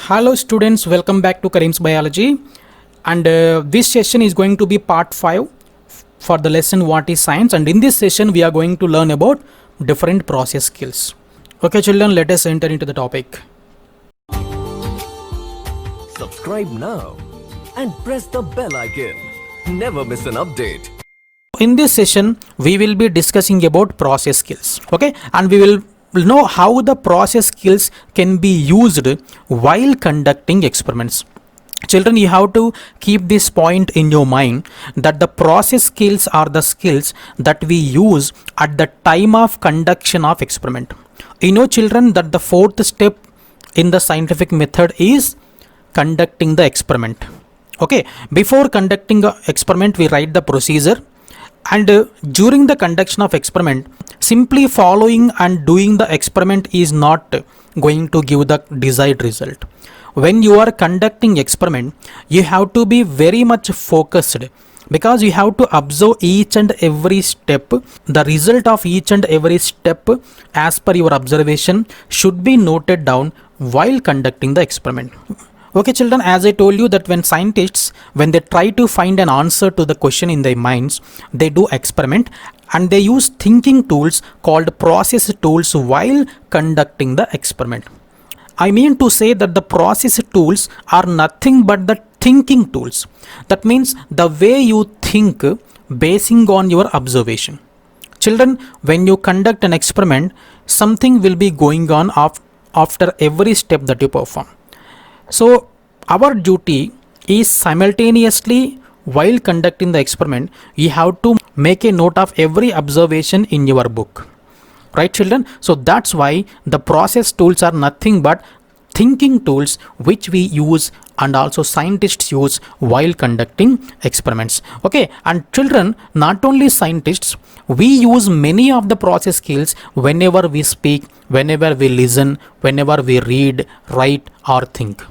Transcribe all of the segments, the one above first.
Hello students, welcome back to Kareem's Biology, and this session is going to be part 5 for the lesson what is science, and in this session we are going to learn about different process skills. Okay children, let us enter into the topic. Subscribe now and press the bell icon. Never miss an update. In this session we will be discussing about process skills, okay, and we will know how the process skills can be used while conducting experiments. Children, you have to keep this point in your mind that the process skills are the skills that we use at the time of conduction of experiment. You know children that the fourth step in the scientific method is conducting the experiment. Okay, before conducting the experiment we write the procedure, and during the conduction of experiment simply following and doing the experiment is not going to give the desired result. When you are conducting experiment you have to be very much focused, because you have to observe each and every step. The result of each and every step as per your observation should be noted down while conducting the experiment. Okay children, as I told you that when scientists, when they try to find an answer to the question in their minds, they do experiment and they use thinking tools called process tools while conducting the experiment. I mean to say that the process tools are nothing but the thinking tools. That means the way you think basing on your observation. Children, when you conduct an experiment, something will be going on after every step that you perform. So our duty is simultaneously while conducting the experiment, you have to make a note of every observation in your book. Right children? So that's why the process tools are nothing but thinking tools which we use and also scientists use while conducting experiments. Okay, and children, not only scientists, we use many of the process skills whenever we speak, whenever we listen, whenever we read, write or think.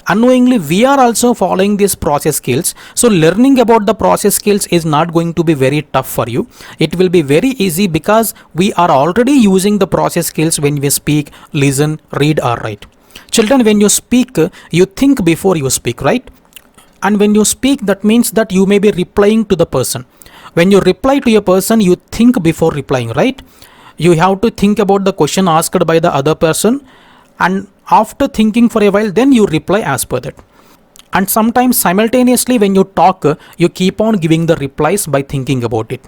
Unknowingly we are also following these process skills, so learning about the process skills is not going to be very tough for you. It will be very easy because we are already using the process skills when we speak, listen, read or write. Children, when you speak, you think before you speak, right? And when you speak, that means that you may be replying to the person. When you reply to a person, you think before replying, right? You have to think about the question asked by the other person, and after thinking for a while then you reply as per that. And sometimes simultaneously when you talk you keep on giving the replies by thinking about it.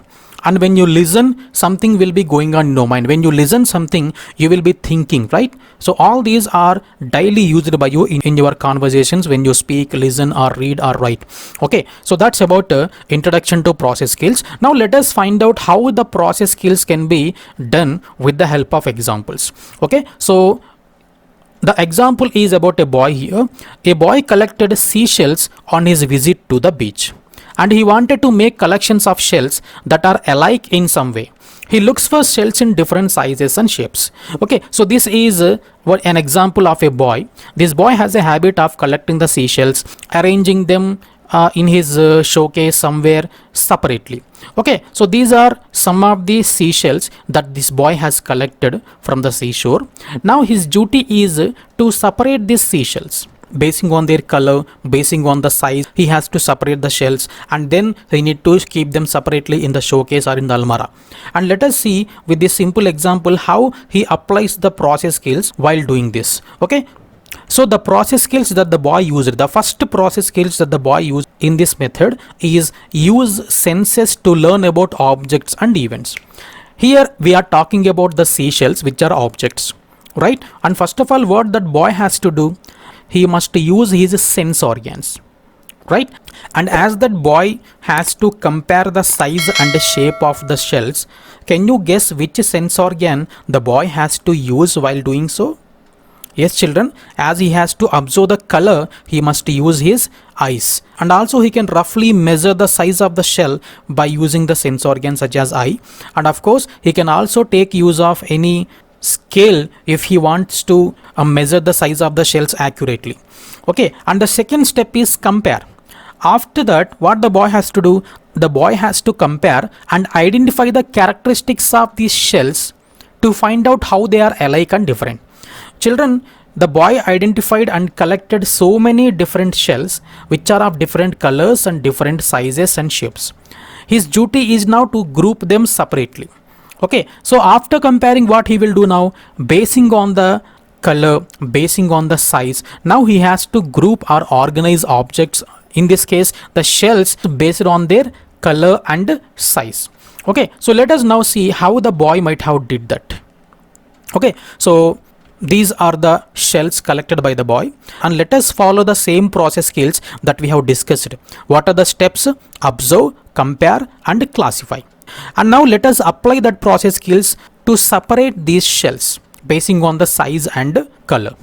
And when you listen, something will be going on in your mind. When you listen something you will be thinking, right? So all these are daily used by you in your conversations when you speak, listen or read or write. Okay, so that's about introduction to process skills. Now let us find out how the process skills can be done with the help of examples. Okay, so the example is about a boy here. A boy collected seashells on his visit to the beach, and he wanted to make collections of shells that are alike in some way. He looks for shells in different sizes and shapes. Okay, so this is an example of a boy. This boy has a habit of collecting the seashells, arranging them in his showcase somewhere separately. Okay, so these are some of the seashells that this boy has collected from the seashore. Now his duty is to separate these seashells basing on their color, basing on the size. He has to separate the shells and then he need to keep them separately in the showcase or in the almara. And let us see with this simple example how he applies the process skills while doing this. Okay, so the process skills that the boy used, the first process skills that the boy used in this method is use senses to learn about objects and events. Here we are talking about the seashells, which are objects, right? And first of all, what that boy has to do, he must use his sense organs, right? And as that boy has to compare the size and the shape of the shells, can you guess which sense organ the boy has to use while doing so? Yes children, as he has to observe the color, he must use his eyes, and also he can roughly measure the size of the shell by using the sense organs such as eye. And of course he can also take use of any scale if he wants to measure the size of the shells accurately. Okay, and the second step is compare. After that, what the boy has to do, the boy has to compare and identify the characteristics of these shells to find out how they are alike and different. Children, the boy identified and collected so many different shells which are of different colors and different sizes and shapes. His duty is now to group them separately. Okay, so after comparing, what he will do now, basing on the color, basing on the size, now he has to group or organize objects, in this case the shells, based on their color and size. Okay, so let us now see how the boy might have did that. Okay, so these are the shells collected by the boy, and let us follow the same process skills that we have discussed. What are the steps? Observe, compare and classify. And now let us apply that process skills to separate these shells basing on the size and color.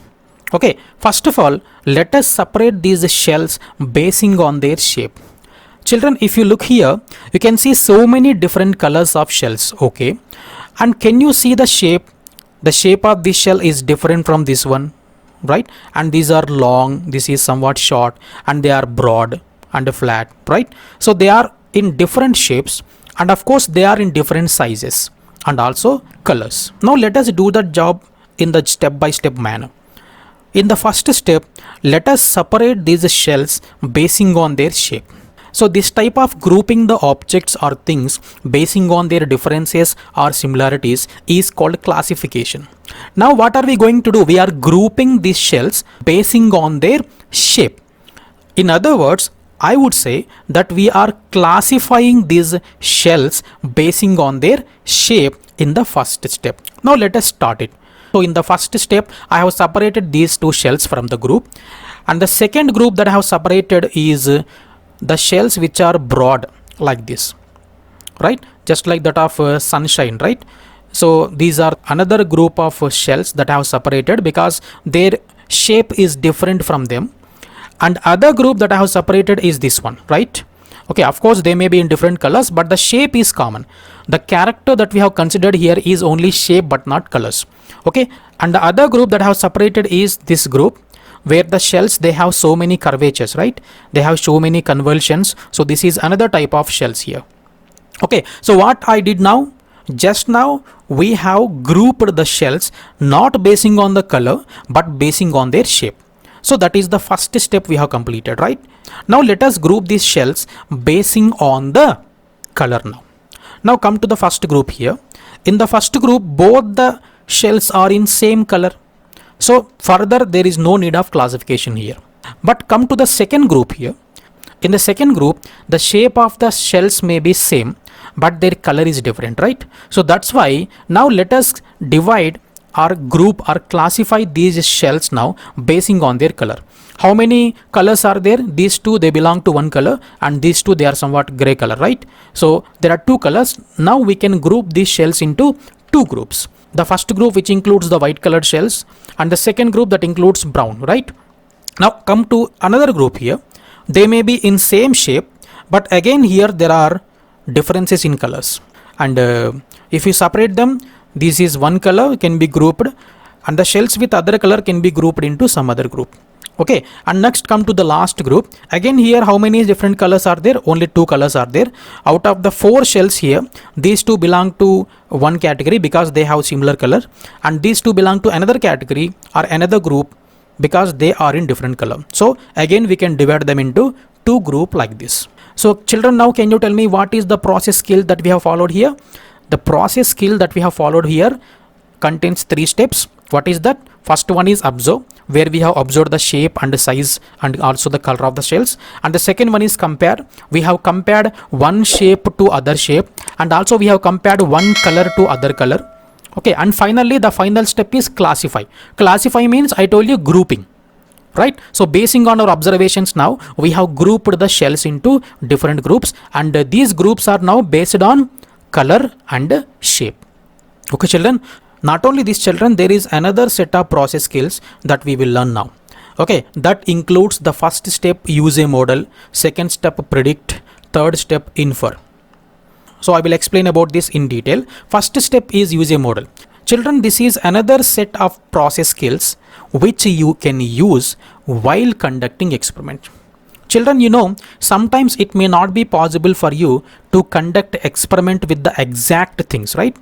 Okay, first of all, let us separate these shells basing on their shape. Children, if you look here, you can see so many different colors of shells. Okay, and can you see the shape? The shape of this shell is different from this one, right? And these are long, this is somewhat short, and they are broad and flat, right? So they are in different shapes, and of course they are in different sizes and also colors. Now let us do the job in the step-by-step manner. In the first step, let us separate these shells basing on their shape. So this type of grouping the objects or things basing on their differences or similarities is called classification. Now what are we going to do? We are grouping these shells basing on their shape. In other words, I would say that we are classifying these shells basing on their shape in the first step. Now let us start it. So in the first step, I have separated these two shells from the group, and the second group that I have separated is the shells which are broad like this, right? Just like that of sunshine, right? So these are another group of shells that I have separated because their shape is different from them. And other group that I have separated is this one, right? Okay, of course they may be in different colors, but the shape is common. The character that we have considered here is only shape but not colors. Okay, and the other group that I have separated is this group, where the shells, they have so many curvatures, right? They have so many convolutions. So this is another type of shells here. Okay, so what I did now, just now we have grouped the shells not basing on the color but basing on their shape. So that is the first step we have completed, right? Now let us group these shells basing on the color now. Now come to the first group here. In the first group, both the shells are in same color. So further there is no need of classification here. But come to the second group here. In the second group, the shape of the shells may be same, but their color is different, right? So that's why now let us divide or group or classify these shells now basing on their color. How many colors are there? These two, they belong to one color, and these two, they are somewhat gray color, right? So there are two colors. Now we can group these shells into two groups. The first group, which includes the white colored shells, and the second group that includes brown, right? Now come to another group here. They may be in same shape, but again here there are differences in colors. And if you separate them, this is one color can be grouped, and the shells with other color can be grouped into some other group. Okay, and next come to the last group. Again here, how many different colors are there? Only two colors are there. Out of the four shells here, these two belong to one category because they have similar color, and these two belong to another category or another group because they are in different color. So again we can divide them into two group like this. So children, now can you tell me what is the process skill that we have followed here? The process skill that we have followed here contains three steps. What is that? First one is observe, where we have observed the shape and the size and also the color of the shells. And the second one is compare. We have compared one shape to other shape, and also we have compared one color to other color. Okay, and finally the final step is classify. Classify means, I told you, grouping, right? So basing on our observations, now we have grouped the shells into different groups, and these groups are now based on color and shape. Okay children, not only this children, there is another set of process skills that we will learn now. Okay, that includes the first step, use a model, second step, predict, third step, infer. So I will explain about this in detail. First step is use a model. Children, this is another set of process skills which you can use while conducting experiment. Children, you know, sometimes it may not be possible for you to conduct experiment with the exact things, right?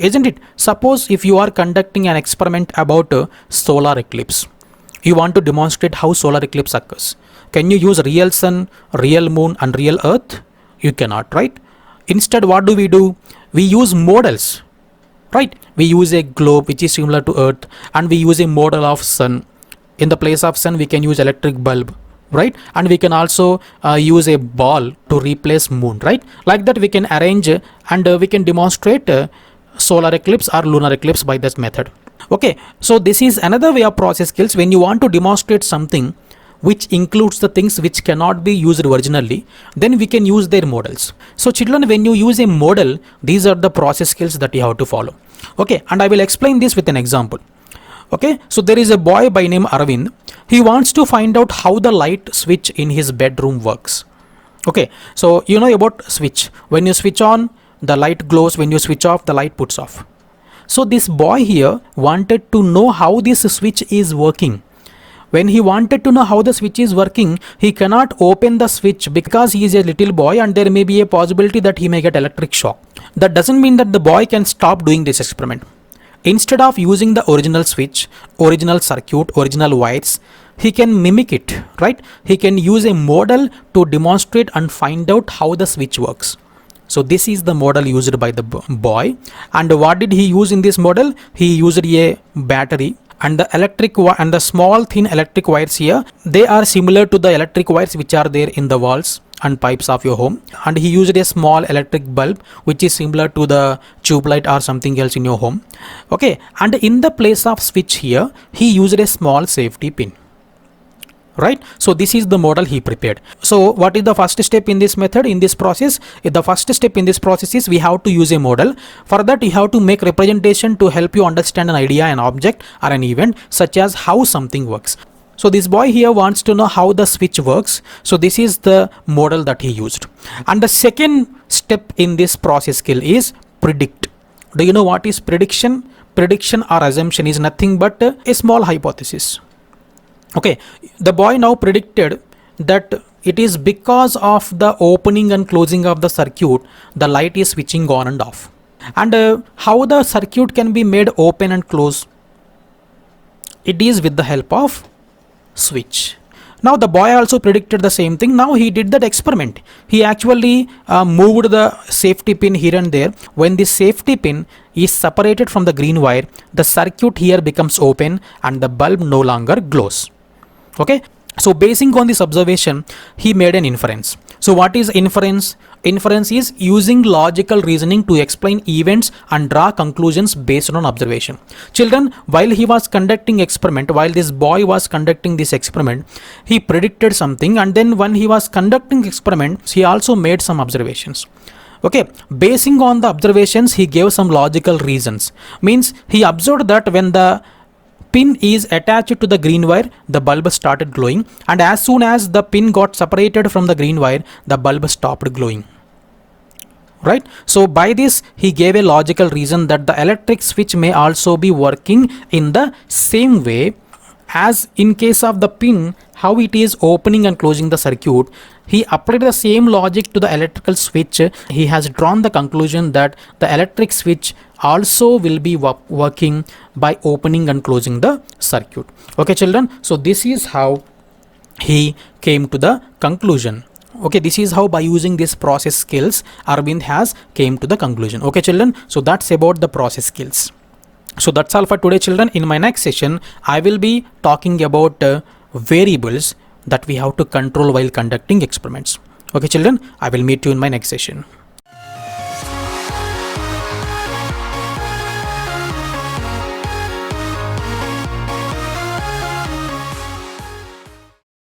isn't it? Suppose if you are conducting an experiment about solar eclipse, you want to demonstrate how solar eclipse occurs. Can you use real sun, real moon and real earth? You cannot, right? Instead, what do? We use models, right? We use a globe which is similar to earth, and we use a model of sun. In the place of sun, we can use electric bulb, right? And we can also use a ball to replace moon, right? Like that we can arrange and we can demonstrate solar eclipse or lunar eclipse by this method. Okay, so this is another way of process skills. When you want to demonstrate something which includes the things which cannot be used originally, then we can use their models. So children, when you use a model, these are the process skills that you have to follow. Okay, and I will explain this with an example. Okay, so there is a boy by name Arvind. He wants to find out how the light switch in his bedroom works. Okay, so you know about switch. When you switch on, the light glows. When you switch off, the light puts off. So this boy here wanted to know how this switch is working. When he wanted to know how the switch is working, he cannot open the switch because he is a little boy and there may be a possibility that he may get electric shock. That doesn't mean that the boy can stop doing this experiment. Instead of using the original switch, original circuit, original wires, he can mimic it, right? He can use a model to demonstrate and find out how the switch works. So this is the model used by the boy. And what did he use in this model? He used a battery, and the electric and the small thin electric wires here, they are similar to the electric wires which are there in the walls and pipes of your home. And he used a small electric bulb which is similar to the tube light or something else in your home. Okay, and in the place of switch here, he used a small safety pin. Right? So this is the model he prepared. So what is the first step in this method, in this process? The first step in this process is we have to use a model. For that, you have to make representation to help you understand an idea, an object or an event, such as how something works. So this boy here wants to know how the switch works. So this is the model that he used. And the second step in this process skill is predict. Do you know what is prediction? Prediction or assumption is nothing but a small hypothesis. Okay, the boy now predicted that it is because of the opening and closing of the circuit, the light is switching on and off. And how the circuit can be made open and close? It is with the help of switch. Now the boy also predicted the same thing. Now he did that experiment. He actually moved the safety pin here and there. When the safety pin is separated from the green wire, the circuit here becomes open and the bulb no longer glows. Okay, so basing on this observation, he made an inference. So what is inference? Inference is using logical reasoning to explain events and draw conclusions based on observation. Children, while he was conducting experiment, while this boy was conducting this experiment, he predicted something, and then when he was conducting experiments, he also made some observations. Okay, basing on the observations, he gave some logical reasons. Means he observed that when the pin is attached to the green wire, the bulb started glowing, and as soon as the pin got separated from the green wire, the bulb stopped glowing. Right? So by this, he gave a logical reason that the electric switch may also be working in the same way as in case of the pin, how it is opening and closing the circuit. He applied the same logic to the electrical switch. He has drawn the conclusion that the electric switch also will be working by opening and closing the circuit. Okay, children, so this is how he came to the conclusion. Okay, this is how by using this process skills, Arvind has came to the conclusion. Okay, children, so that's about the process skills. So that's all for today, children. In my next session, I will be talking about variables that we have to control while conducting experiments. Okay, children, I will meet you in my next session.